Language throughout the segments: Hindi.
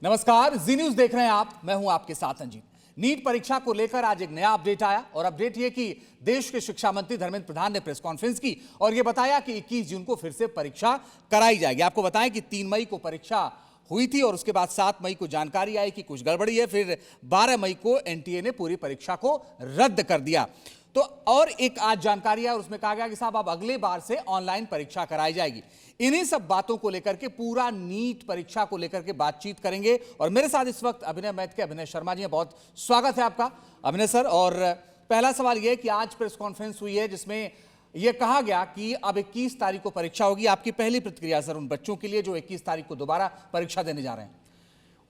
नमस्कार, जी न्यूज देख रहे हैं आप। मैं हूं आपके साथ अंजीत। नीट परीक्षा को लेकर आज एक नया अपडेट आया और अपडेट यह कि देश के शिक्षा मंत्री धर्मेंद्र प्रधान ने प्रेस कॉन्फ्रेंस की और यह बताया कि 21 जून को फिर से परीक्षा कराई जाएगी। आपको बताएं कि 3 मई को परीक्षा हुई थी और उसके बाद 7 मई को जानकारी आई कि कुछ गड़बड़ी है। फिर 12 मई को एनटीए ने पूरी परीक्षा को रद्द कर दिया। तो और एक आज जानकारी है और उसमें कहा गया कि साहब अब अगले बार से ऑनलाइन परीक्षा कराई जाएगी। इन्हीं सब बातों को लेकर के पूरा नीट परीक्षा को लेकर के बातचीत करेंगे और मेरे साथ इस वक्त अभिनय मैथ के अभिनय शर्मा जी हैं। बहुत स्वागत है आपका अभिनय सर। और पहला सवाल यह कि आज प्रेस कॉन्फ्रेंस हुई है जिसमें यह कहा गया कि अब 21 तारीख को परीक्षा होगी। आपकी पहली प्रतिक्रिया सर उन बच्चों के लिए जो 21 तारीख को दोबारा परीक्षा देने जा रहे हैं?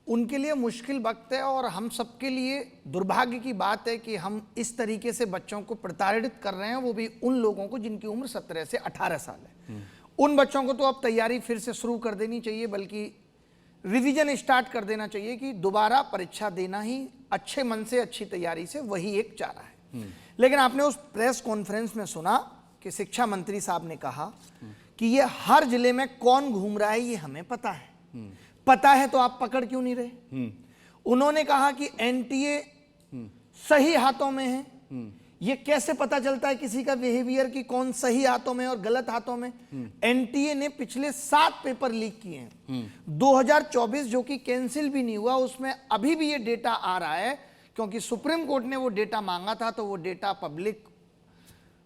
उनके लिए मुश्किल वक्त है और हम सबके लिए दुर्भाग्य की बात है कि हम इस तरीके से बच्चों को प्रताड़ित कर रहे हैं, वो भी उन लोगों को जिनकी उम्र 17 से 18 साल है। उन बच्चों को तो अब तैयारी फिर से शुरू कर देनी चाहिए, बल्कि रिवीजन स्टार्ट कर देना चाहिए कि दोबारा परीक्षा देना ही अच्छे मन से, अच्छी तैयारी से वही एक चारा है। लेकिन आपने उस प्रेस कॉन्फ्रेंस में सुना कि शिक्षा मंत्री साहब ने कहा कि ये हर जिले में कौन घूम रहा है ये हमें पता है। पता है तो आप पकड़ क्यों नहीं रहे? उन्होंने कहा कि एनटीए सही हाथों में है। ये कैसे पता चलता है किसी का बिहेवियर कि कौन सही हाथों में और गलत हाथों में? एनटीए ने पिछले 7 पेपर लीक किए हैं। 2024 जो कि कैंसिल भी नहीं हुआ, उसमें अभी भी ये डेटा आ रहा है क्योंकि सुप्रीम कोर्ट ने वो डेटा मांगा था, तो वो डेटा पब्लिक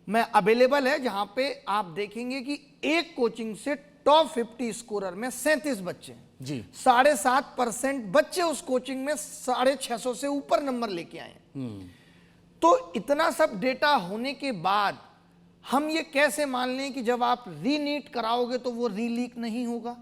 में अवेलेबल है, जहां पे आप देखेंगे कि एक कोचिंग से टॉप 50 स्कोरर में 37 बच्चे जी 7.5% बच्चे उस कोचिंग में 650 से ऊपर नंबर लेके आए। तो इतना सब डेटा होने के बाद हम ये कैसे मान लें कि जब आप रीनीट कराओगे तो वो रीलीक नहीं होगा?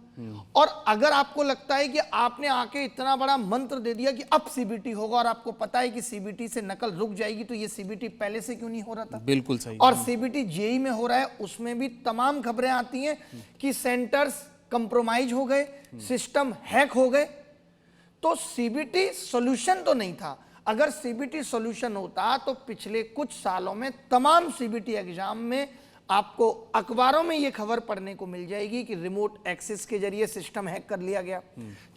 और अगर आपको लगता है कि आपने आके इतना बड़ा मंत्र दे दिया कि अब सीबीटी होगा और आपको पता है कि सीबीटी से नकल रुक जाएगी, तो ये सीबीटी पहले से क्यों नहीं हो रहा था? बिल्कुल सही। और सीबीटी जेई में हो रहा है, उसमें भी तमाम खबरें आती हैं कि सेंटर्स कंप्रोमाइज हो गए, सिस्टम हैक हो गए। तो सीबीटी सॉल्यूशन तो नहीं था। अगर सीबीटी सॉल्यूशन होता तो पिछले कुछ सालों में तमाम सीबीटी एग्जाम में आपको अखबारों में यह खबर पढ़ने को मिल जाएगी कि रिमोट एक्सेस के जरिए सिस्टम हैक कर लिया गया,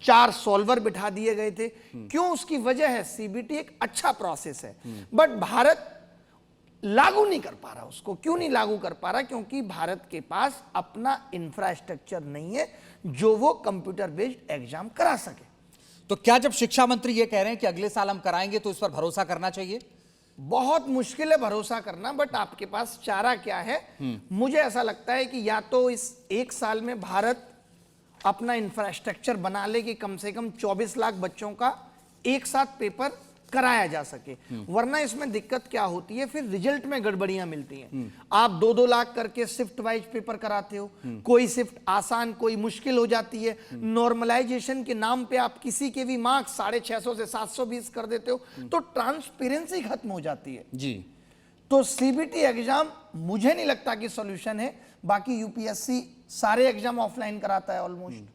4 सॉल्वर बिठा दिए गए थे। क्यों? उसकी वजह है सीबीटी एक अच्छा प्रोसेस है, बट भारत लागू नहीं कर पा रहा उसको। क्यों नहीं लागू कर पा रहा? क्योंकि भारत के पास अपना इंफ्रास्ट्रक्चर नहीं है जो वो कंप्यूटर बेस्ड एग्जाम करा सके। तो क्या जब शिक्षा मंत्री ये कह रहे हैं कि अगले साल हम कराएंगे तो इस पर भरोसा करना चाहिए? बहुत मुश्किल है भरोसा करना, बट आपके पास चारा क्या है? मुझे ऐसा लगता है कि या तो इस एक साल में भारत अपना इंफ्रास्ट्रक्चर बना ले कि कम से कम 24 लाख बच्चों का एक साथ पेपर कराया जा सके, वरना इसमें दिक्कत क्या होती है, फिर रिजल्ट में गड़बड़ियां मिलती हैं। आप 2-2 लाख करके शिफ्ट वाइज पेपर कराते हो, कोई शिफ्ट आसान कोई मुश्किल हो जाती है। नॉर्मलाइजेशन के नाम पे आप किसी के भी मार्क्स 650 से 720 कर देते हो, तो ट्रांसपेरेंसी खत्म हो जाती है जी। तो सीबीटी एग्जाम मुझे नहीं लगता कि सॉल्यूशन है। बाकी यूपीएससी सारे एग्जाम ऑफलाइन कराता है ऑलमोस्ट,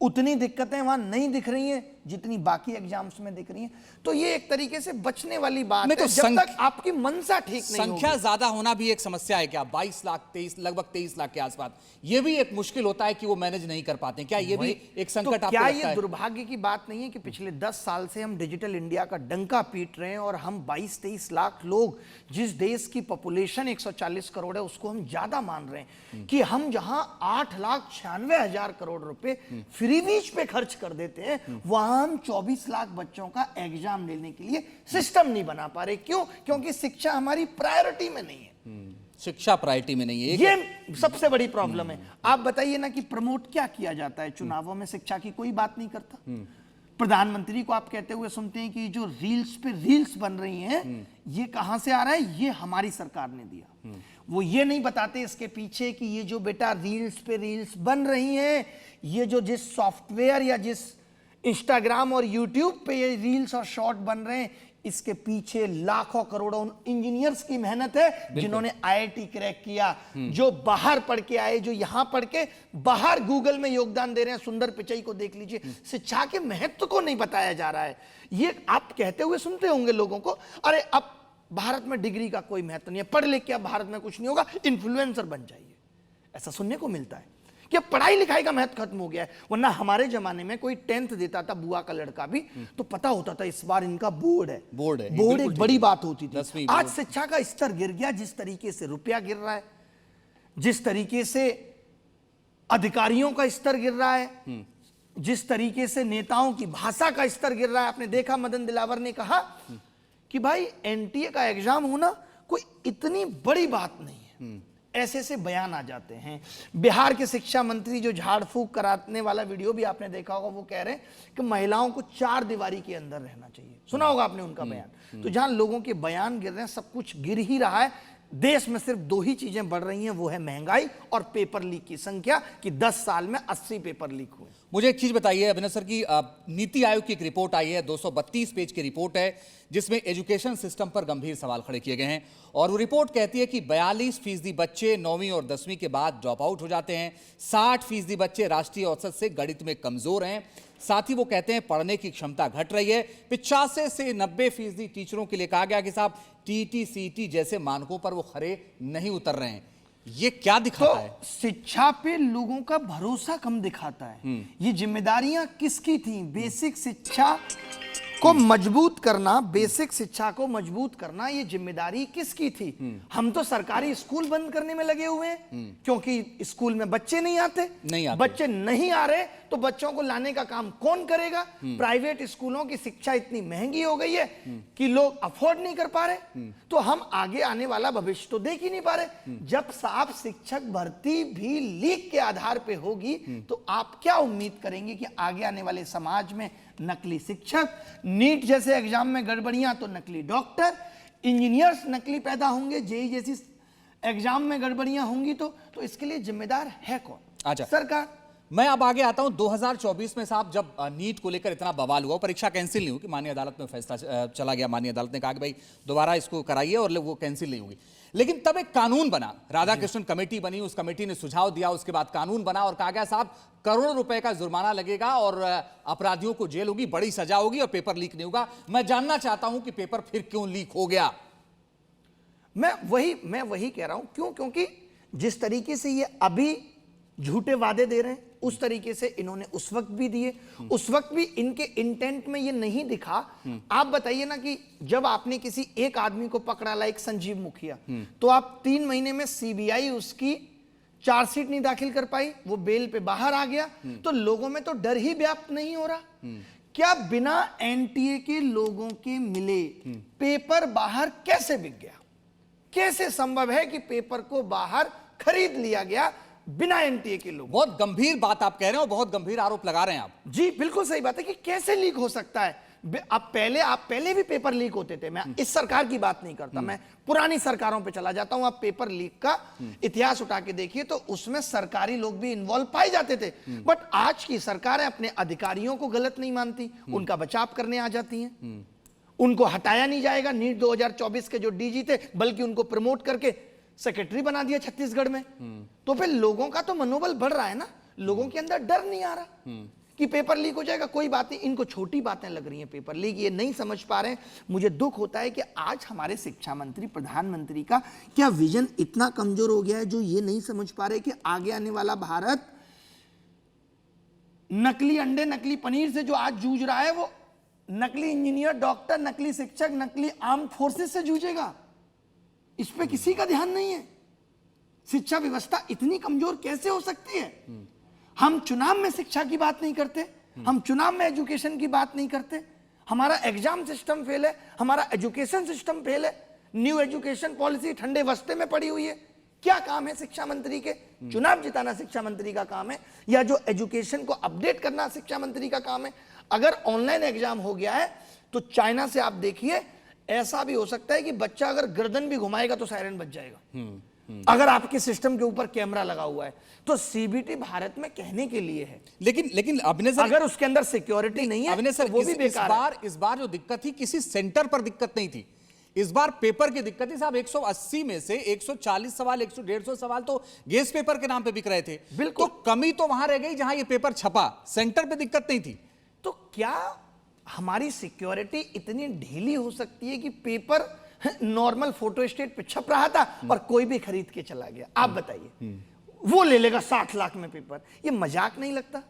उतनी दिक्कतें वहां नहीं दिख रही हैं जितनी बाकी एग्जाम्स में दिख रही हैं। तो ये एक तरीके से बचने वाली बात है, जब तक आपकी मंशा ठीक नहीं होगी। संख्या ज्यादा होना भी एक समस्या है क्या? 22 लाख 23 लगभग 23 लाख के आसपास, ये भी एक मुश्किल होता है कि वो मैनेज नहीं कर पाते। क्या ये भी एक संकट आपको क्या लगता है? ये दुर्भाग्य की बात नहीं है कि पिछले 10 साल से हम डिजिटल इंडिया का डंका पीट रहे हैं और हम 22-23 लाख लोग, जिस देश की पॉपुलेशन 140 करोड़ है, उसको हम ज्यादा मान रहे हैं कि हम जहां 8,96,000 करोड़ रुपए फ्रीबीज पे खर्च कर देते हैं, वहां हम 24 लाख बच्चों का एग्जाम लेने के लिए सिस्टम नहीं बना पा रहे। क्यों? क्योंकि शिक्षा हमारी प्रायोरिटी में नहीं है। शिक्षा प्रायोरिटी में नहीं है, ये सबसे बड़ी प्रॉब्लम है। आप बताइए ना कि प्रमोट क्या किया जाता है चुनावों में? शिक्षा की कोई बात नहीं करता। प्रधानमंत्री को आप कहते हुए सुनते हैं कि जो रील्स पे रील्स बन रही हैं, ये कहां से आ रहा है? ये हमारी सरकार ने दिया। वो ये नहीं बताते इसके पीछे कि ये जो बेटा रील्स पे रील्स बन रही हैं, ये जो जिस सॉफ्टवेयर या जिस इंस्टाग्राम और यूट्यूब पे ये रील्स और शॉर्ट बन रहे हैं, इसके पीछे लाखों करोड़ों इंजीनियर्स की मेहनत है, जिन्होंने आईआईटी क्रैक किया, जो बाहर पढ़ के आए, जो यहां पढ़ के बाहर गूगल में योगदान दे रहे हैं। सुंदर पिचई को देख लीजिए। शिक्षा के महत्व को नहीं बताया जा रहा है। ये आप कहते हुए सुनते होंगे लोगों को, अरे अब भारत में डिग्री का कोई महत्व नहीं है, पढ़ लिख के अब भारत में कुछ नहीं होगा, इन्फ्लुएंसर बन जाइए, ऐसा सुनने को मिलता है। कि पढ़ाई लिखाई का महत्व खत्म हो गया है। वरना हमारे जमाने में कोई 10th देता था, बुआ का लड़का भी, तो पता होता था इस बार इनका बोर्ड है। बोर्ड है, बोर्ड एक बड़ी बात होती थी। 10वीं आज शिक्षा का स्तर गिर गया। जिस तरीके से रुपया गिर रहा है, जिस तरीके से अधिकारियों का स्तर गिर रहा है, जिस तरीके से नेताओं की भाषा का स्तर गिर रहा है। आपने देखा मदन दिलावर ने कहा कि भाई एनटीए का एग्जाम होना कोई इतनी बड़ी बात नहीं है। ऐसे ऐसे बयान आ जाते हैं। बिहार के शिक्षा मंत्री जो झाड़ फूक कराने वाला वीडियो भी आपने देखा होगा, वो कह रहे हैं कि महिलाओं को 4 दीवारी के अंदर रहना चाहिए। सुना होगा आपने उनका बयान। तो जहां लोगों के बयान गिर रहे हैं, सब कुछ गिर ही रहा है। देश में सिर्फ 2 ही चीजें बढ़ रही हैं, वो है महंगाई और पेपर लीक की संख्या, कि 10 साल में 80 पेपर लीक हुए। मुझे एक चीज बताइए अभिनव सर की नीति आयोग की एक रिपोर्ट आई है, 232 पेज की रिपोर्ट है, जिसमें एजुकेशन सिस्टम पर गंभीर सवाल खड़े किए गए हैं। और वो रिपोर्ट कहती है कि 42% बच्चे 9वीं और 10वीं के बाद ड्रॉप आउट हो जाते हैं। 60% बच्चे राष्ट्रीय औसत से गणित में कमजोर हैं। साथ ही वो कहते हैं पढ़ने की क्षमता घट रही है। 85 से 90% टीचरों के लिए कहा गया कि साहब टीटी सीटी जैसे मानकों पर वो खरे नहीं उतर रहे हैं। ये क्या दिखाता है? शिक्षा पे लोगों का भरोसा कम दिखाता है। ये जिम्मेदारियां किसकी थी? बेसिक शिक्षा को मजबूत करना, बेसिक शिक्षा को मजबूत करना, ये जिम्मेदारी किसकी थी? हम तो सरकारी स्कूल बंद करने में लगे हुए हैं, क्योंकि स्कूल में बच्चे नहीं आते। बच्चे नहीं आ रहे तो बच्चों को लाने का काम कौन करेगा? प्राइवेट स्कूलों की शिक्षा इतनी महंगी हो गई है कि लोग अफोर्ड नहीं कर पा रहे। तो हम आगे आने वाला भविष्य तो देख ही नहीं पा रहे। जब साफ शिक्षक भर्ती भी लीक के आधार पे होगी, तो आप क्या उम्मीद करेंगे कि आगे आने वाले समाज में नकली शिक्षक, नीट जैसे एग्जाम में गड़बड़ियां तो नकली डॉक्टर, इंजीनियर्स नकली पैदा होंगे, जेई जैसी एग्जाम में गड़बड़ियां होंगी, तो इसके लिए जिम्मेदार है कौन? अच्छा, सरकार। मैं अब आगे आता हूं। 2024 में साहब जब नीट को लेकर इतना बवाल हुआ, परीक्षा कैंसिल नहीं हुई, माननीय अदालत में फैसला चला गया, माननीय अदालत ने कहा कि भाई दोबारा इसको कराइए और वो कैंसिल नहीं होगी। लेकिन तब एक कानून बना, राधाकृष्णन कमेटी बनी, उस कमेटी ने सुझाव दिया, उसके बाद कानून बना और कहा गया साहब करोड़ों रुपए का जुर्माना लगेगा और अपराधियों को जेल होगी, बड़ी सजा होगी और पेपर लीक नहीं होगा। मैं जानना चाहता हूं कि पेपर फिर क्यों लीक हो गया? मैं वही कह रहा हूं, क्योंकि जिस तरीके से ये अभी झूठे वादे दे रहे हैं, उस तरीके से इन्होंने उस वक्त भी दिए। उस वक्त भी इनके इंटेंट में ये नहीं दिखा। आप बताइए ना कि जब आपने किसी एक आदमी को पकड़ा, लाइक संजीव मुखिया, तो आप 3 महीने में सीबीआई उसकी चार्जशीट नहीं दाखिल कर पाई, वो बेल पे बाहर आ गया, तो लोगों में तो डर ही व्याप्त नहीं हो रहा। क्या बिना एनटीए के लोगों के मिले पेपर बाहर कैसे बिक गया? कैसे संभव है कि पेपर को बाहर खरीद लिया गया बिना एनटीए के लोग? बहुत गंभीर बात आप कह रहे हो, बहुत गंभीर आरोप लगा रहे हैं आप। जी बिल्कुल सही बात है कि कैसे लीक हो सकता है। आप पहले भी पेपर लीक होते थे। मैं इस सरकार की बात नहीं करता, मैं पुरानी सरकारों पे चला जाता हूं। आप पेपर लीक का इतिहास उठा के देखिए तो उसमें सरकारी लोग भी इन्वॉल्व पाए जाते थे। बट आज की सरकारें अपने अधिकारियों को गलत नहीं मानती, उनका बचाव करने आ जाती हैं। उनको हटाया नहीं जाएगा। नीट 2024 के जो डीजी थे, बल्कि उनको प्रमोट करके सेक्रेटरी बना दिया छत्तीसगढ़ में। तो फिर लोगों का तो मनोबल बढ़ रहा है ना, लोगों के अंदर डर नहीं आ रहा कि पेपर लीक हो जाएगा। कोई बात नहीं, इनको छोटी बातें लग रही हैं पेपर लीक, ये नहीं समझ पा रहे हैं। मुझे दुख होता है कि आज हमारे शिक्षा मंत्री, प्रधानमंत्री का क्या विजन इतना कमजोर हो गया है, जो ये नहीं समझ पा रहे कि आगे आने वाला भारत नकली अंडे, नकली पनीर से जो आज जूझ रहा है, वो नकली इंजीनियर, डॉक्टर, नकली शिक्षक, नकली आर्म्ड फोर्सेस से जूझेगा। इस पे किसी का ध्यान नहीं है। शिक्षा व्यवस्था इतनी कमजोर कैसे हो सकती है? हम चुनाव में शिक्षा की बात नहीं करते, हम चुनाव में एजुकेशन की बात नहीं करते। हमारा एग्जाम सिस्टम फेल है, हमारा एजुकेशन सिस्टम फेल है। न्यू एजुकेशन पॉलिसी ठंडे बस्ते में पड़ी हुई है। क्या काम है शिक्षा मंत्री के? चुनाव जिताना शिक्षा मंत्री का काम है, या जो एजुकेशन को अपडेट करना शिक्षा मंत्री का काम है? अगर ऑनलाइन एग्जाम हो गया है तो चाइना से आप देखिए, ऐसा भी हो सकता है कि बच्चा अगर गर्दन भी घुमाएगा तो सायरन बज जाएगा। अगर आपके सिस्टम के ऊपर कैमरा लगा हुआ है तो सीबीटी भारत में कहने के लिए है, लेकिन अभिनव, अगर उसके अंदर सिक्योरिटी नहीं है अभिनव सर, वो भी बेकार है। इस बार जो दिक्कत थी, किसी सेंटर पर दिक्कत नहीं थी, इस बार पेपर की दिक्कत थी साहब। 180 में से 140 सवाल, 150 सवाल तो गेस्ट पेपर के नाम पे बिक रहे थे। बिल्कुल, तो कमी तो वहां रह गई जहां ये पेपर छपा, सेंटर पे दिक्कत नहीं थी। तो क्या हमारी सिक्योरिटी इतनी ढीली हो सकती है कि पेपर नॉर्मल फोटो स्टेट पे छप रहा था और कोई भी खरीद के चला गया? आप बताइए, वो ले लेगा 60 लाख में पेपर। ये मजाक नहीं लगता?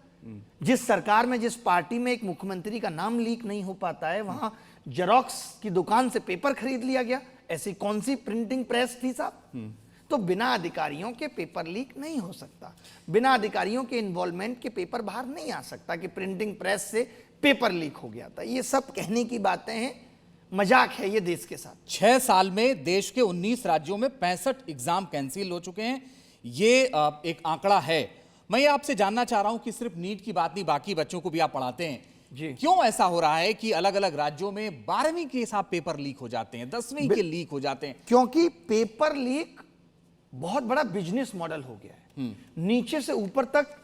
जिस सरकार में, जिस पार्टी में एक मुख्यमंत्री का नाम लीक नहीं हो पाता है, वहां जेरोक्स की दुकान से पेपर खरीद लिया गया। ऐसी कौन सी प्रिंटिंग प्रेस थी साहब? तो बिना अधिकारियों के पेपर लीक नहीं हो सकता, बिना अधिकारियों के इन्वॉल्वमेंट के पेपर बाहर नहीं आ सकता कि प्रिंटिंग प्रेस से पेपर लीक हो गया था। ये सब कहने की बातें हैं, मजाक है ये देश के साथ। 6 साल में देश के 19 राज्यों में 65 एग्जाम कैंसिल हो चुके हैं। ये एक आंकड़ा है। मैं ये आपसे जानना चाह रहा हूं कि सिर्फ नीट की बात नहीं, बाकी बच्चों को भी आप पढ़ाते हैं जी। क्यों ऐसा हो रहा है कि अलग अलग राज्यों में 12वीं के साथ पेपर लीक हो जाते हैं, 10वीं के लीक हो जाते हैं? क्योंकि पेपर लीक बहुत बड़ा बिजनेस मॉडल हो गया है। नीचे से ऊपर तक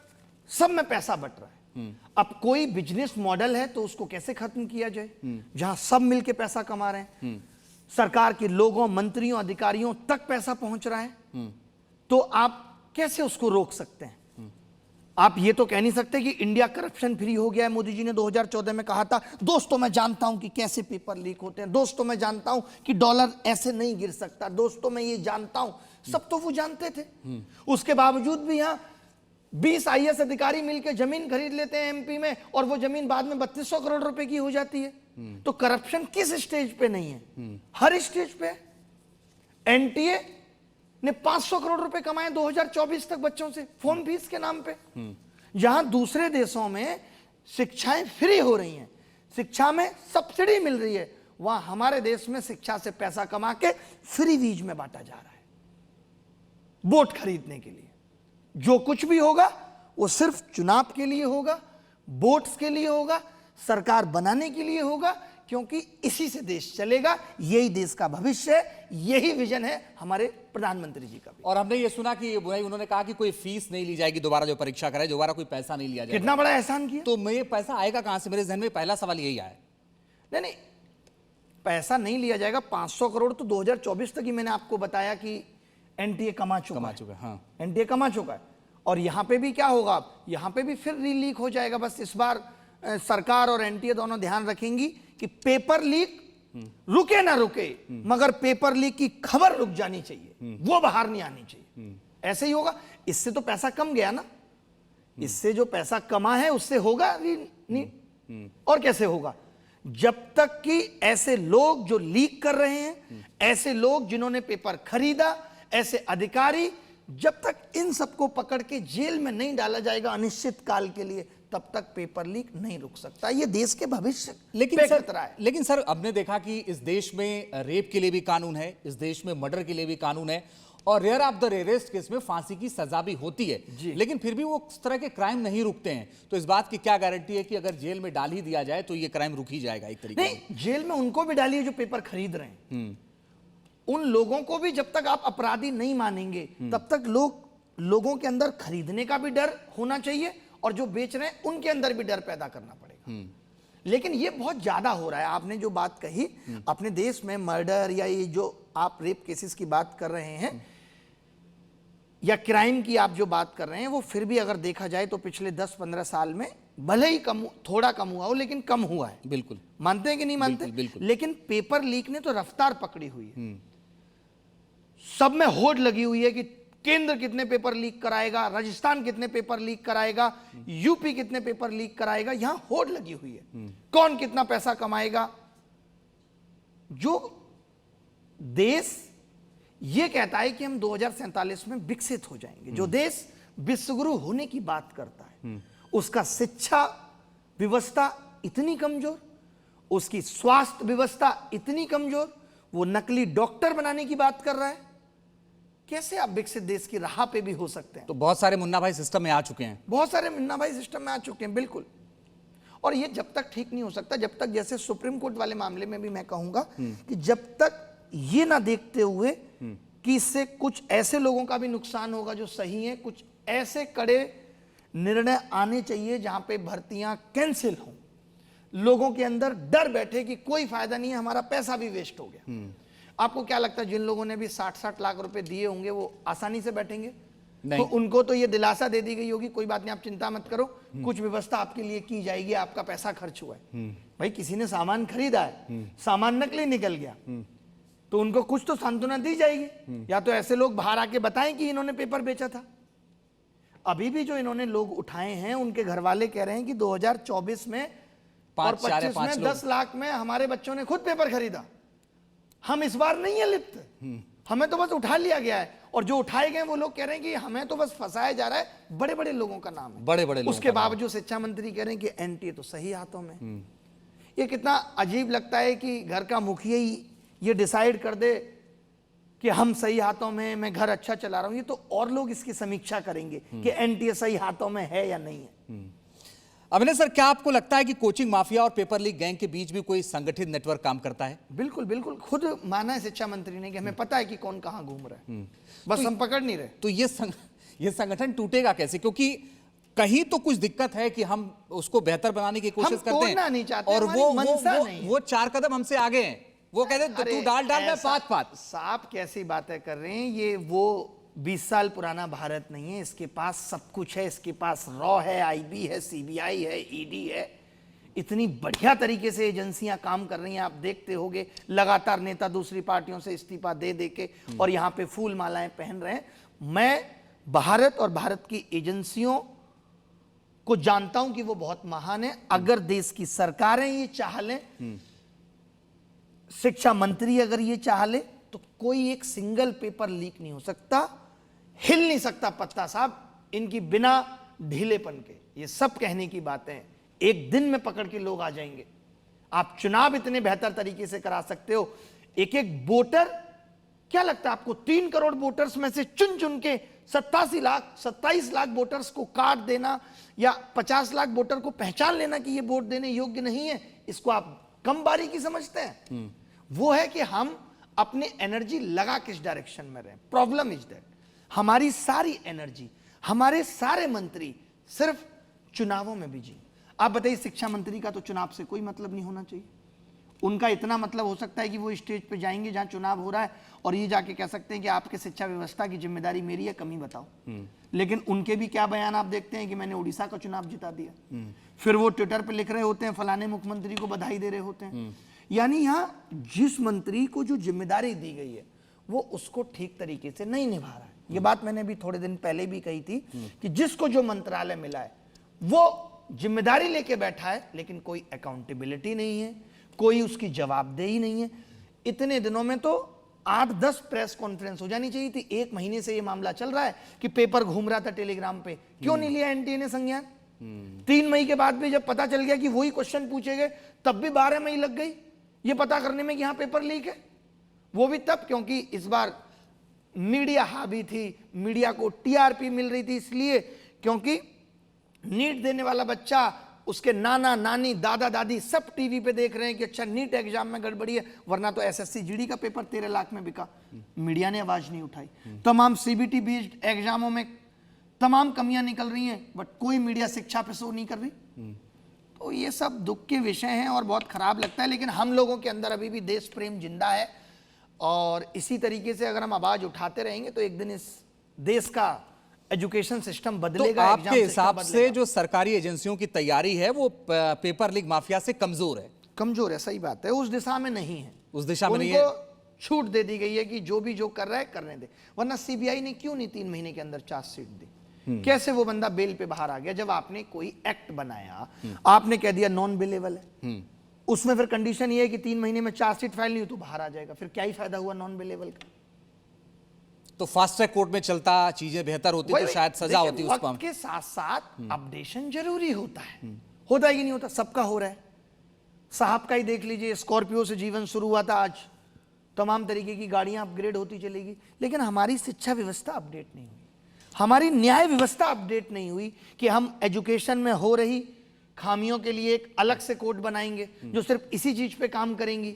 सब में पैसा बट रहा है। अब कोई बिजनेस मॉडल है तो उसको कैसे खत्म किया जाए? जहां सब मिलके पैसा कमा रहे हैं, सरकार के लोगों, मंत्रियों, अधिकारियों तक पैसा पहुंच रहा है, तो आप कैसे उसको रोक सकते हैं? आप ये तो कह नहीं सकते कि इंडिया करप्शन फ्री हो गया है। मोदी जी ने 2014 में कहा था, दोस्तों मैं जानता हूं कि कैसे पेपर लीक होते हैं, दोस्तों मैं जानता हूं कि डॉलर ऐसे नहीं गिर सकता, दोस्तों मैं ये जानता हूं। सब तो वो जानते थे। उसके बावजूद भी यहां 20 IAS अधिकारी मिलकर जमीन खरीद लेते हैं एमपी में, और वो जमीन बाद में 3200 करोड़ रुपए की हो जाती है। तो करप्शन किस स्टेज पे नहीं है? हर स्टेज पे। एनटीए ने 500 करोड़ रुपए कमाए 2024 तक बच्चों से फॉर्म फीस के नाम पे। जहां दूसरे देशों में शिक्षाएं फ्री हो रही हैं, शिक्षा में सब्सिडी मिल रही है, वहां हमारे देश में शिक्षा से पैसा कमा के फ्री वीज में बांटा जा रहा है, वोट खरीदने के लिए। जो कुछ भी होगा वो सिर्फ चुनाव के लिए होगा, वोट्स के लिए होगा, सरकार बनाने के लिए होगा, क्योंकि इसी से देश चलेगा। यही देश का भविष्य है, यही विजन है हमारे प्रधानमंत्री जी का भी। और हमने ये सुना कि उन्होंने कहा कि कोई फीस नहीं ली जाएगी, दोबारा जो परीक्षा कराए दोबारा कोई पैसा नहीं लिया जाएगा। कितना बड़ा एहसान किया। तो ये पैसा आएगा कहां से? मेरे जहन में पहला सवाल यही आया। नहीं, पैसा नहीं लिया जाएगा। 500 करोड़ तो 2024 तक ही मैंने आपको बताया कि एनटीए कमा चुका है। हाँ। एनटीए कमा चुका है। और यहां पे भी क्या होगा? यहां पे भी फिर लीक हो जाएगा। बस इस बार सरकार और एनटीए दोनों ध्यान रखेंगी कि पेपर लीक रुके ना रुके, मगर पेपर लीक की खबर रुक जानी चाहिए, वो बाहर नहीं आनी चाहिए। ऐसे ही होगा। इससे तो पैसा कम गया ना, इससे जो पैसा कमा है उससे होगा नहीं। और कैसे होगा? जब तक कि ऐसे लोग जो लीक कर रहे हैं, ऐसे लोग जिन्होंने पेपर खरीदा, ऐसे अधिकारी, जब तक इन सबको पकड़ के जेल में नहीं डाला जाएगा अनिश्चित काल के लिए, तब तक पेपर लीक नहीं रुक सकता। ये देश के भविष्य पे खतरा है। लेकिन सर, हमने देखा कि इस देश में रेप के लिए भी कानून है, इस देश में मर्डर के लिए भी कानून है, और rare of the rarest case में फांसी की सजा भी होती है, लेकिन फिर भी वो उस तरह के क्राइम नहीं रुकते हैं। तो इस बात की क्या गारंटी है कि अगर जेल में डाल ही दिया जाए तो ये क्राइम रुक ही जाएगा एक तरीके से? नहीं, जेल में उनको भी डालिए जो पेपर खरीद रहे हैं। उन लोगों को भी जब तक आप अपराधी नहीं मानेंगे, तब तक लोगों के अंदर खरीदने का भी डर होना चाहिए, और जो बेच रहे हैं उनके अंदर भी डर पैदा करना पड़ेगा। लेकिन ये बहुत ज्यादा हो रहा है। आपने जो बात कही, अपने देश में मर्डर या ये जो आप रेप केसेस की बात कर रहे हैं, या क्राइम की आप जो बात कर रहे हैं, वो फिर भी अगर देखा जाए तो पिछले 10-15 साल में भले ही थोड़ा कम हुआ हो, लेकिन कम हुआ है। बिल्कुल। मानते हैं कि नहीं मानते? बिल्कुल। लेकिन पेपर लीक ने तो रफ्तार पकड़ी हुई है। सब में होड़ लगी हुई है कि केंद्र कितने पेपर लीक कराएगा, राजस्थान कितने पेपर लीक कराएगा, यूपी कितने पेपर लीक कराएगा। यहां होड़ लगी हुई है, कौन कितना पैसा कमाएगा। जो देश ये कहता है कि हम 2047 में विकसित हो जाएंगे, जो देश विश्वगुरु होने की बात करता है, उसका शिक्षा व्यवस्था इतनी कमजोर, उसकी स्वास्थ्य व्यवस्था इतनी कमजोर, वो नकली डॉक्टर बनाने की बात कर रहा है। कैसे आप विकसित देश की राह पे भी हो सकते हैं? तो बहुत सारे मुन्ना भाई सिस्टम में आ चुके हैं। बहुत सारे मुन्ना भाई सिस्टम में आ चुके हैं, बिल्कुल। और ये जब तक ठीक नहीं हो सकता, जब तक, जैसे सुप्रीम कोर्ट वाले मामले में भी मैं कहूंगा कि जब तक ये ना देखते हुए कि इससे कुछ ऐसे लोगों का भी नुकसान होगा जो सही है, कुछ ऐसे कड़े निर्णय आने चाहिए जहां पे भर्तियां कैंसिल हों, लोगों के अंदर डर बैठे कि कोई फायदा नहीं है, हमारा पैसा भी वेस्ट हो गया। आपको क्या लगता है जिन लोगों ने भी 60-60 लाख रुपए दिए होंगे वो आसानी से बैठेंगे? नहीं। तो उनको तो ये दिलासा दे दी गई होगी, कोई बात नहीं, आप चिंता मत करो, कुछ व्यवस्था आपके लिए की जाएगी, आपका पैसा खर्च हुआ है। भाई किसी ने सामान खरीदा है, सामान नकली निकल गया, तो उनको कुछ तो सांत्वना दी जाएगी, या तो ऐसे लोग बाहर आके बताएं कि इन्होंने पेपर बेचा था। अभी भी जो इन्होंने लोग उठाए हैं उनके घर वाले कह रहे हैं कि 2024 में और 25 में 10 लाख में हमारे बच्चों ने खुद पेपर खरीदा। हम इस बार नहीं है लिप्त, हमें तो बस उठा लिया गया है। और जो उठाए गए वो लोग कह रहे हैं कि हमें तो बस फंसाया जा रहा है, बड़े बड़े लोगों का नाम है, बड़े बड़े लोगों उसके बावजूद शिक्षा मंत्री कह रहे हैं कि एनटीए तो सही हाथों में। ये कितना अजीब लगता है कि घर का मुखिया ही ये डिसाइड कर दे कि हम सही हाथों में, मैं घर अच्छा चला रहा हूं, ये तो और लोग इसकी समीक्षा करेंगे कि एनटीए सही हाथों में है या नहीं है। अभिनय सर, क्या आपको लगता है कि कोचिंग माफिया और पेपर लीक गैंग के बीच भी कोई संगठित नेटवर्क काम करता है? बिल्कुल बिल्कुल, खुद माना है शिक्षा मंत्री ने कि हमें पता है कि कौन कहां घूम रहा है, बस हम पकड़ नहीं रहे। तो ये संगठन टूटेगा कैसे? क्योंकि कहीं तो कुछ दिक्कत है कि हम उसको बेहतर बनाने की कोशिश करते हैं, नहीं चाहते, और नहीं वो 4 कदम हमसे आगे हैं। वो कहते हैं तू डाल मैं पात। साहब कैसी बातें कर रहे हैं, ये वो 20 साल पुराना भारत नहीं है। इसके पास सब कुछ है, इसके पास रॉ है, आईबी है, सीबीआई है, ईडी है। इतनी बढ़िया तरीके से एजेंसियां काम कर रही हैं, आप देखते होंगे लगातार नेता दूसरी पार्टियों से इस्तीफा दे दे के और यहां पे फूल मालाएं पहन रहे हैं। मैं भारत और भारत की एजेंसियों को जानता हूं कि वो बहुत महान है। अगर देश की सरकारें ये चाह लें, शिक्षा मंत्री अगर ये चाह ले, तो कोई एक सिंगल पेपर लीक नहीं हो सकता, हिल नहीं सकता पत्ता साहब इनकी बिना ढीलेपन के। ये सब कहने की बातें हैं, एक दिन में पकड़ के लोग आ जाएंगे। आप चुनाव इतने बेहतर तरीके से करा सकते हो, एक एक वोटर, क्या लगता है आपको 3 करोड़ वोटर्स में से चुन चुन के 27 लाख वोटर्स को काट देना या 50 लाख वोटर को पहचान लेना कि ये वोट देने योग्य नहीं है, इसको आप कम बारीकी समझते हैं? वो है कि हम अपने एनर्जी लगा किस डायरेक्शन में रहे। प्रॉब्लम इज दैट हमारी सारी एनर्जी, हमारे सारे मंत्री सिर्फ चुनावों में बिजी। आप बताइए, शिक्षा मंत्री का तो चुनाव से कोई मतलब नहीं होना चाहिए। उनका इतना मतलब हो सकता है कि वो स्टेज पे जाएंगे जहां चुनाव हो रहा है और ये जाके कह सकते हैं कि आपके शिक्षा व्यवस्था की जिम्मेदारी मेरी है, कमी बताओ। लेकिन उनके भी क्या बयान आप देखते हैं कि मैंने उड़ीसा का चुनाव जिता दिया, फिर वो ट्विटर पे लिख रहे होते हैं, फलाने मुख्यमंत्री को बधाई दे रहे होते हैं। यानी यहां जिस मंत्री को जो जिम्मेदारी दी गई है वो उसको ठीक तरीके से नहीं निभा रहा है। ये बात मैंने भी थोड़े दिन पहले भी कही थी कि जिसको जो मंत्रालय मिला है वो जिम्मेदारी लेके बैठा है, लेकिन कोई अकाउंटेबिलिटी नहीं है, कोई उसकी जवाबदेही नहीं है। इतने दिनों में तो 8-10 प्रेस कॉन्फ्रेंस हो जानी चाहिए थी। 1 महीने से ये मामला चल रहा है कि पेपर घूम रहा था टेलीग्राम पे, क्यों नहीं लिया एनटीए ने संज्ञान? 3 मई के बाद भी जब पता चल गया कि वही क्वेश्चन पूछे गए, तब भी 12 मई लग गई ये पता करने में कि यहां पेपर लीक है। वो भी तब क्योंकि इस बार मीडिया हावी थी, मीडिया को टीआरपी मिल रही थी, इसलिए क्योंकि नीट देने वाला बच्चा, उसके नाना नानी दादा दादी सब टीवी पे देख रहे हैं कि अच्छा नीट एग्जाम में गड़बड़ी है, वरना तो एसएससी जीडी का पेपर 13 लाख में बिका। मीडिया ने आवाज नहीं उठाई। तमाम सीबीटी बेस्ड एग्जामों में तमाम कमियां निकल रही हैं, बट कोई मीडिया शिक्षा पे शो नहीं कर रही। तो ये सब दुख के विषय हैं और बहुत खराब लगता है, लेकिन हम लोगों के अंदर अभी भी देश प्रेम जिंदा है और इसी तरीके से अगर हम आवाज उठाते रहेंगे तो एक दिन इस देश का एजुकेशन सिस्टम बदलेगा। तो आपके हिसाब से जो सरकारी एजेंसियों की तैयारी है वो पेपर लीक माफिया से कमजोर है? कमजोर है, सही बात है, उस दिशा में नहीं है। उस दिशा में नहीं है, छूट दे दी गई है कि जो भी जो कर रहा है करने दे। वरना सीबीआई ने क्यों नहीं 3 महीने के अंदर चार्जशीट दी? कैसे वो बंदा बेल पे बाहर आ गया? जब आपने कोई एक्ट बनाया, आपने कह दिया नॉन बिलेबल है, उसमें फिर कंडीशन ये है कि 3 महीने में चार्जशीट फाइल नहीं हो तो बाहर आ जाएगा, फिर क्या ही फायदा हुआ नॉन बिलेबल का? तो फास्ट ट्रैक कोर्ट में चलता, चीजें बेहतर होती तो शायद सजा होती। वक्त के साथ साथ अपडेशन जरूरी होता है। होता है कि नहीं होता? सबका हो रहा है। साहब का ही देख लीजिए, स्कॉर्पियो से जीवन शुरू हुआ था, आज तमाम तरीके की गाड़ियां अपग्रेड होती चलेगी। लेकिन हमारी शिक्षा व्यवस्था अपडेट नहीं हुई, हमारी न्याय व्यवस्था अपडेट नहीं हुई कि हम एजुकेशन में हो रही खामियों के लिए एक अलग से कोर्ट बनाएंगे जो सिर्फ इसी चीज पे काम करेंगी।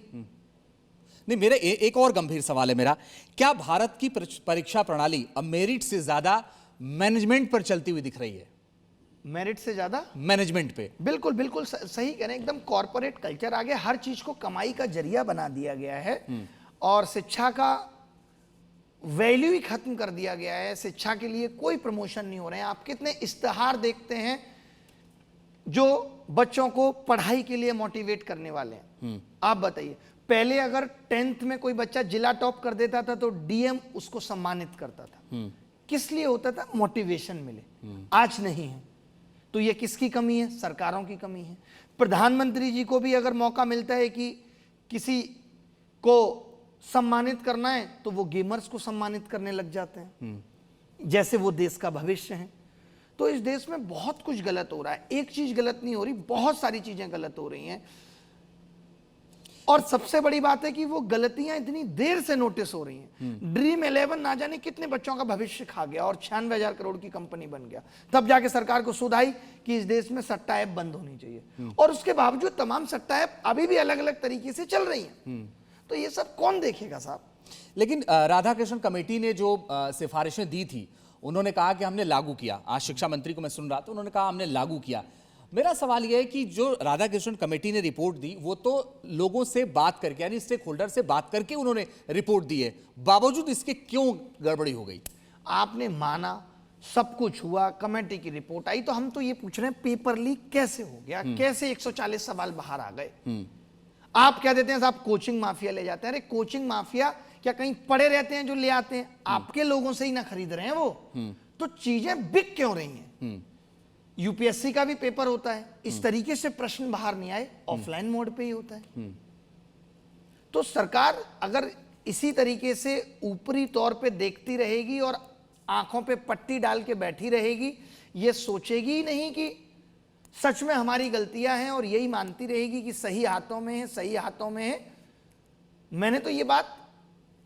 नहीं, मेरा एक और गंभीर सवाल है मेरा, क्या भारत की परीक्षा प्रणाली अब मेरिट से ज्यादा मैनेजमेंट पर चलती हुई दिख रही है? मेरिट से ज्यादा मैनेजमेंट पे? बिल्कुल बिल्कुल सही कह रहे हैं, एकदम कॉर्पोरेट कल्चर आ गया, हर चीज को कमाई का जरिया बना दिया गया है और शिक्षा का वैल्यू ही खत्म कर दिया गया है। शिक्षा के लिए कोई प्रमोशन नहीं हो रहे हैं। आप कितने इश्तेहार देखते हैं जो बच्चों को पढ़ाई के लिए मोटिवेट करने वाले हैं? आप बताइए, पहले अगर 10th में कोई बच्चा जिला टॉप कर देता था तो डीएम उसको सम्मानित करता था। किस लिए होता था? मोटिवेशन मिले। आज नहीं है। तो ये किसकी कमी है? सरकारों की कमी है। प्रधानमंत्री जी को भी अगर मौका मिलता है कि किसी को सम्मानित करना है तो वो गेमर्स को सम्मानित करने लग जाते हैं, जैसे वो देश का भविष्य है। तो इस देश में बहुत कुछ गलत हो रहा है। एक चीज गलत नहीं हो रही, बहुत सारी चीजें गलत हो रही हैं। और सबसे बड़ी बात है कि वो गलतियां इतनी देर से नोटिस हो रही हैं। ड्रीम 11 ना जाने कितने बच्चों का भविष्य खा गया और 96,000 करोड़ की कंपनी बन गया। तब जाके सरकार को सुध आई कि इस देश में सट्टा ऐप बंद होनी चाहिए, और उसके बावजूद तमाम सट्टा ऐप अभी भी अलग अलग तरीके से चल रही हैं। तो ये सब कौन देखेगा साहब? लेकिन राधाकृष्णन कमेटी ने जो सिफारिशें दी थी, उन्होंने कहा कि हमने लागू किया। आज शिक्षा मंत्री को मैं सुन रहा था, उन्होंने कहा हमने लागू किया। मेरा सवाल यह है कि जो राधाकृष्णन कमेटी ने रिपोर्ट दी, वो तो लोगों से बात करके, यानी स्टेक होल्डर से बात करके उन्होंने रिपोर्ट दी है, बावजूद इसके क्यों गड़बड़ी हो गई? आपने माना, सब कुछ हुआ, कमेटी की रिपोर्ट आई, तो हम तो ये पूछ रहे हैं पेपर लीक कैसे हो गया? कैसे 140 सवाल बाहर आ गए? आप क्या देते हैं साहब? कोचिंग माफिया ले जाते हैं। अरे कोचिंग माफिया क्या कहीं पड़े रहते हैं जो ले आते हैं? आपके लोगों से ही ना खरीद रहे हैं वो। तो चीजें बिक क्यों रही हैं? यूपीएससी का भी पेपर होता है, इस तरीके से प्रश्न बाहर नहीं आए, ऑफलाइन मोड पे ही होता है। तो सरकार अगर इसी तरीके से ऊपरी तौर पे देखती रहेगी और आंखों पे पट्टी डाल के बैठी रहेगी, ये सोचेगी ही नहीं कि सच में हमारी गलतियां हैं, और यही मानती रहेगी कि सही हाथों में है, सही हाथों में है। मैंने तो ये बात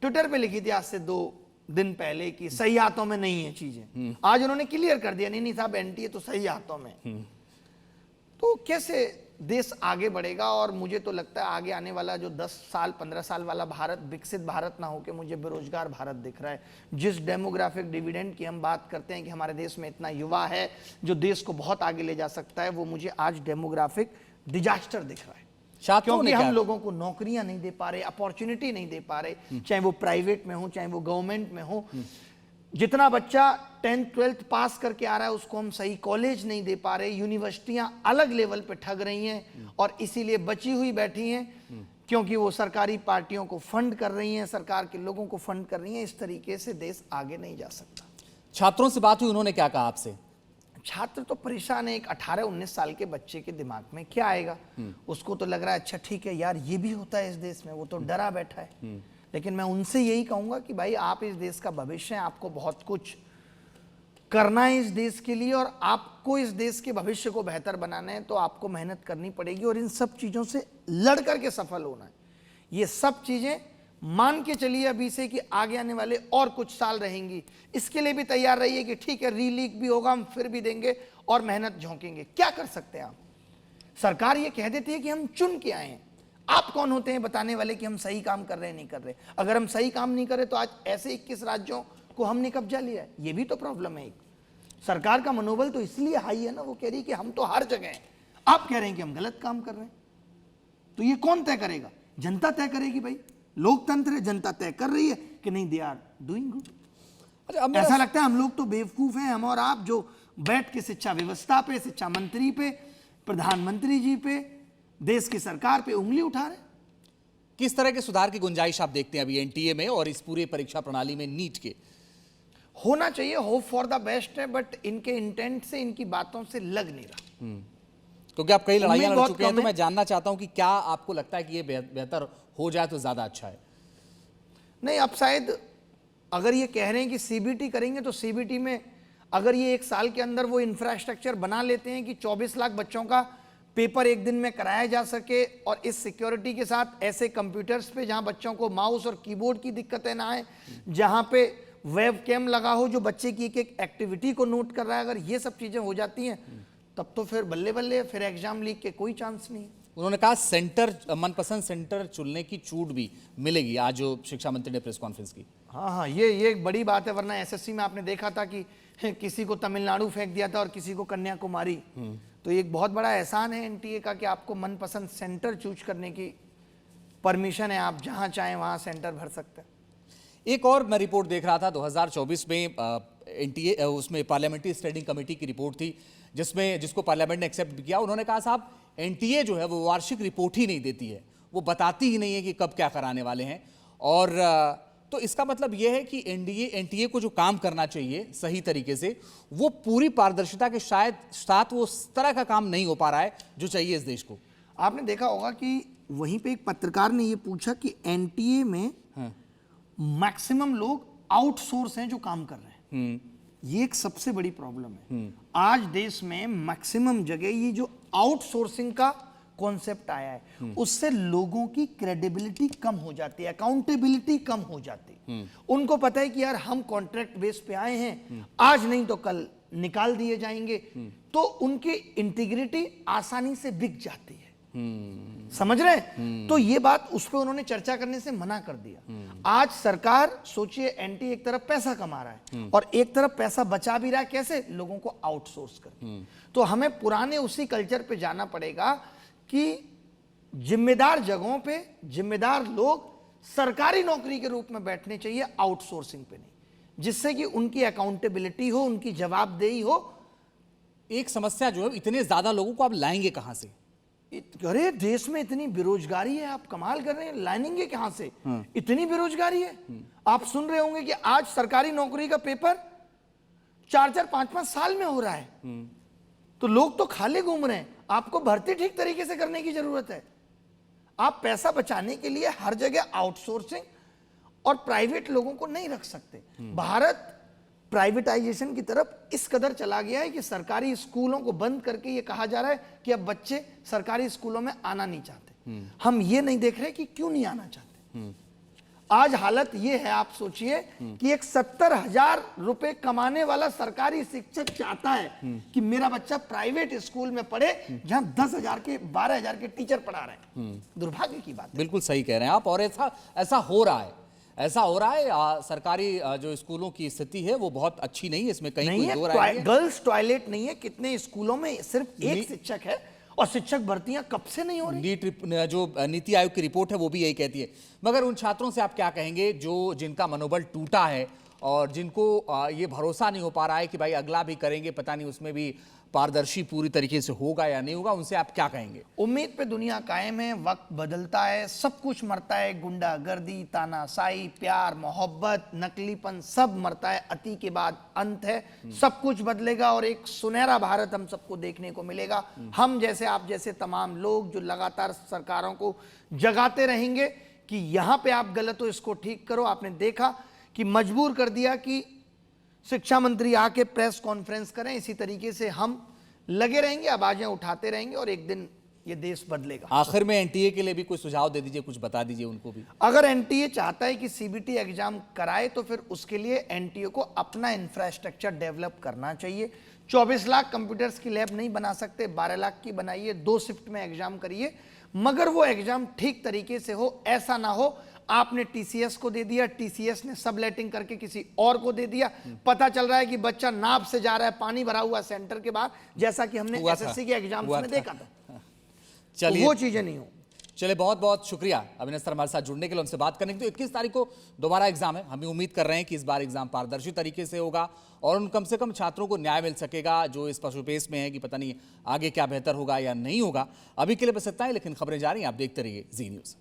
ट्विटर पे लिखी थी आज से 2 दिन पहले कि सही हाथों में नहीं है चीजें। आज उन्होंने क्लियर कर दिया, नहीं साहब एनटीए तो सही हाथों में। तो कैसे देश आगे बढ़ेगा? और मुझे तो लगता है आगे आने वाला जो 10 साल 15 साल वाला भारत विकसित भारत ना होकर मुझे बेरोजगार भारत दिख रहा है। जिस डेमोग्राफिक डिविडेंड की हम बात करते हैं कि हमारे देश में इतना युवा है जो देश को बहुत आगे ले जा सकता है, वो मुझे आज डेमोग्राफिक डिजास्टर दिख रहा है। क्योंकि हम लोगों को नौकरियां नहीं दे पा रहे, अपॉर्चुनिटी नहीं दे पा रहे, चाहे वो प्राइवेट में हो चाहे वो गवर्नमेंट में हो। जितना बच्चा 10th 12th पास करके आ रहा है उसको हम सही कॉलेज नहीं दे पा रहे। यूनिवर्सिटियां अलग लेवल पे ठग रही हैं और इसीलिए बची हुई बैठी हैं, क्योंकि वो सरकारी पार्टियों को फंड कर रही हैं, सरकार के लोगों को फंड कर रही हैं। इस तरीके से देश आगे नहीं जा सकता। छात्रों से बात हुई, उन्होंने क्या कहा आपसे? छात्र तो परेशान है। एक 18-19 साल के बच्चे के दिमाग में क्या आएगा? उसको तो लग रहा है अच्छा ठीक है यार, ये भी होता है इस देश में, वो तो डरा बैठा है। लेकिन मैं उनसे यही कहूंगा कि भाई आप इस देश का भविष्य हैं, आपको बहुत कुछ करना है इस देश के लिए, और आपको इस देश के भविष्य को बेहतर बनाना है तो आपको मेहनत करनी पड़ेगी और इन सब चीजों से लड़ करके सफल होना है। ये सब चीजें मान के चलिए अभी से कि आगे आने वाले और कुछ साल रहेंगी। इसके लिए भी तैयार रहिए कि ठीक है रीलीक भी होगा, हम फिर भी देंगे और मेहनत झोंकेंगे। क्या कर सकते हैं आप? सरकार ये कह देती है कि हम चुन के आए हैं। आप कौन होते हैं बताने वाले कि हम सही काम कर रहे हैं नहीं कर रहे? अगर हम सही काम नहीं कर रहे तो आज ऐसे 21 राज्यों को हमने कब्जा लिया है। ये भी तो प्रॉब्लम है। एक सरकार का मनोबल तो इसलिए हाई है ना, वो कह रही है कि हम तो हर जगह हैं। आप कह रहे हैं कि हम गलत काम कर रहे हैं। तो ये कौन तय करेगा? जनता तय करेगी। भाई लोकतंत्र है, जनता तय कर रही है कि नहीं दे आर डूइंग गुड। ऐसा लगता है हम लोग तो बेवकूफ हैं, हम और आप, जो बैठ के शिक्षा व्यवस्था पे, शिक्षा मंत्री पे, प्रधानमंत्री जी पे, देश की सरकार पे उंगली उठा रहे। किस तरह के सुधार की गुंजाइश आप देखते हैं अभी एनटीए में और इस पूरे परीक्षा प्रणाली में नीट के? होना चाहिए, होप फॉर द बेस्ट है, बट इनके इंटेंट से, इनकी बातों से लग नहीं रहा। क्योंकि आप कई लड़ाइयां लड़ चुके हैं, तो मैं जानना चाहता हूं कि क्या आपको लगता है कि ये बेहतर हो जाए तो ज्यादा अच्छा है? नहीं, अब शायद अगर ये कह रहे हैं कि सीबीटी करेंगे तो सीबीटी में अगर ये 1 साल के अंदर वो इंफ्रास्ट्रक्चर बना लेते हैं कि 24 लाख बच्चों का पेपर एक दिन में कराया जा सके, और इस सिक्योरिटी के साथ ऐसे कंप्यूटर्स पे जहां बच्चों को माउस और कीबोर्ड की दिक्कतें ना आए, जहां पे वेब कैम लगा हो जो बच्चे की एक एक एक्टिविटी को नोट कर रहा है, अगर ये सब चीजें हो जाती हैं तब तो फिर बल्ले बल्ले, फिर एग्जाम लीक के कोई चांस नहीं। उन्होंने कहा सेंटर, मनपसंद सेंटर चुनने की छूट भी मिलेगी, आज जो शिक्षा मंत्री ने प्रेस कॉन्फ्रेंस की। हाँ, ये एक बड़ी बात है, वरना एसएससी में आपने देखा था कि किसी को तमिलनाडु फेंक दिया था और किसी को कन्याकुमारी। तो एक बहुत बड़ा एहसान है एनटीए का कि आपको मनपसंद सेंटर चूज करने की परमिशन है, आप जहां चाहें वहां सेंटर भर सकते हैं। एक और मैं रिपोर्ट देख रहा था 2024 में एनटीए, उसमें पार्लियामेंट्री स्टैंडिंग कमेटी की रिपोर्ट थी जिसको पार्लियामेंट ने एक्सेप्ट किया। उन्होंने कहा साहब एनटीए जो है वो वार्षिक रिपोर्ट ही नहीं देती है, वो बताती ही नहीं है कि कब क्या कराने वाले हैं, और तो इसका मतलब यह है कि एनटीए को जो काम करना चाहिए सही तरीके से, वो पूरी पारदर्शिता के शायद साथ वो उस तरह का काम नहीं हो पा रहा है जो चाहिए इस देश को। आपने देखा होगा कि वहीं पे एक पत्रकार ने ये पूछा कि एनटीए में मैक्सिमम लोग आउटसोर्स हैं जो काम कर रहे हैं। ये एक सबसे बड़ी प्रॉब्लम है। आज देश में मैक्सिमम जगह ये जो आउटसोर्सिंग का कॉन्सेप्ट आया है, उससे लोगों की क्रेडिबिलिटी कम हो जाती है, अकाउंटेबिलिटी कम हो जाती है। उनको पता है कि यार हम कॉन्ट्रैक्ट बेस पे आए हैं, आज नहीं तो कल निकाल दिए जाएंगे, तो उनकी इंटीग्रिटी आसानी से बिक जाती है। समझ रहे हैं? तो ये बात उस पर उन्होंने चर्चा करने से मना कर दिया। आज सरकार सोचिए, एनटी एक तरफ पैसा कमा रहा है और एक तरफ पैसा बचा भी रहा है, कैसे? लोगों को आउटसोर्स कर। तो हमें पुराने उसी कल्चर पे जाना पड़ेगा कि जिम्मेदार जगहों पे जिम्मेदार लोग सरकारी नौकरी के रूप में बैठने चाहिए, आउटसोर्सिंग पे नहीं, जिससे कि उनकी अकाउंटेबिलिटी हो, उनकी जवाबदेही हो। एक समस्या जो है, इतने ज्यादा लोगों को आप लाएंगे कहां से? अरे देश में इतनी बेरोजगारी है, आप कमाल कर रहे हैं, लाएंगे कहां से? इतनी बेरोजगारी है। आप सुन रहे होंगे कि आज सरकारी नौकरी का पेपर 4-4, 5-5 साल में हो रहा है। तो लोग तो खाली घूम रहे हैं। आपको भर्ती ठीक तरीके से करने की जरूरत है। आप पैसा बचाने के लिए हर जगह आउटसोर्सिंग और प्राइवेट लोगों को नहीं रख सकते। भारत प्राइवेटाइजेशन की तरफ इस कदर चला गया है कि सरकारी स्कूलों को बंद करके ये कहा जा रहा है कि अब बच्चे सरकारी स्कूलों में आना नहीं चाहते। हम ये नहीं देख रहे कि क्यों नहीं आना चाहते। आज हालत ये है, आप सोचिए कि एक 70,000 रुपए कमाने वाला सरकारी शिक्षक चाहता है कि मेरा बच्चा प्राइवेट स्कूल में पढ़े जहां 10,000 के 12,000 के टीचर पढ़ा रहे हैं। दुर्भाग्य की बात है। बिल्कुल सही कह रहे हैं आप, और ऐसा हो रहा है। ऐसा हो रहा है। सरकारी जो स्कूलों की स्थिति है वो बहुत अच्छी नहीं है, इसमें कहीं कोई दो राय नहीं है। गर्ल्स टॉयलेट नहीं है, कितने स्कूलों में सिर्फ एक शिक्षक है और शिक्षक भर्तियां कब से नहीं हो रही। जो नीति आयोग की रिपोर्ट है वो भी यही कहती है। मगर उन छात्रों से आप क्या कहेंगे जो जिनका मनोबल टूटा है और जिनको ये भरोसा नहीं हो पा रहा है कि भाई अगला भी करेंगे, पता नहीं उसमें भी पारदर्शी पूरी तरीके से होगा या नहीं होगा, उनसे आप क्या कहेंगे? उम्मीद पे दुनिया कायम है, वक्त बदलता है, सब कुछ मरता है, गुंडागर्दी, तानाशाही, प्यार, मोहब्बत, नकलीपन सब मरता है, अति के बाद अंत है। सब कुछ बदलेगा और एक सुनहरा भारत हम सबको देखने को मिलेगा। हम जैसे, आप जैसे तमाम लोग जो लगातार सरकारों को जगाते रहेंगे कि यहां पे आप गलत हो, इसको ठीक करो। आपने देखा कि मजबूर कर दिया कि शिक्षा मंत्री आके प्रेस कॉन्फ्रेंस करें। इसी तरीके से हम लगे रहेंगे, आवाजें उठाते रहेंगे और एक दिन ये देश बदलेगा। आखिर में एनटीए के लिए भी कोई सुझाव दे दीजिए, कुछ बता दीजिए उनको भी। अगर एनटीए चाहता है कि सीबीटी एग्जाम कराए तो फिर उसके लिए एनटीए को अपना इंफ्रास्ट्रक्चर डेवलप करना चाहिए। 24 लाख कंप्यूटर्स की लैब नहीं बना सकते, 12 लाख की बनाइए, 2 शिफ्ट में एग्जाम करिए, मगर वो एग्जाम ठीक तरीके से हो। ऐसा ना हो आपने टीसीएस को दे दिया, टीसीएस ने सबलेटिंग करके किसी और को दे दिया, पता चल रहा है कि बच्चा नाव से जा रहा है पानी भरा हुआ सेंटर के बाहर, जैसा कि हमने एसएससी के एग्जाम्स में देखा था। चलिए, वो चीजें नहीं हो। चले, बहुत बहुत शुक्रिया अविनाश सर हमारे साथ जुड़ने के लिए, हमसे बात करने के लिए। 21 तारीख को दोबारा एग्जाम है। हम उम्मीद कर रहे हैं कि इस बार एग्जाम पारदर्शी तरीके से होगा और उन कम से कम छात्रों को न्याय मिल सकेगा जो इस पशुपेश में है कि पता नहीं आगे क्या बेहतर होगा या नहीं होगा। अभी के लिए बस इतना ही, लेकिन खबरें जारी हैं, आप देखते रहिए जी न्यूज़।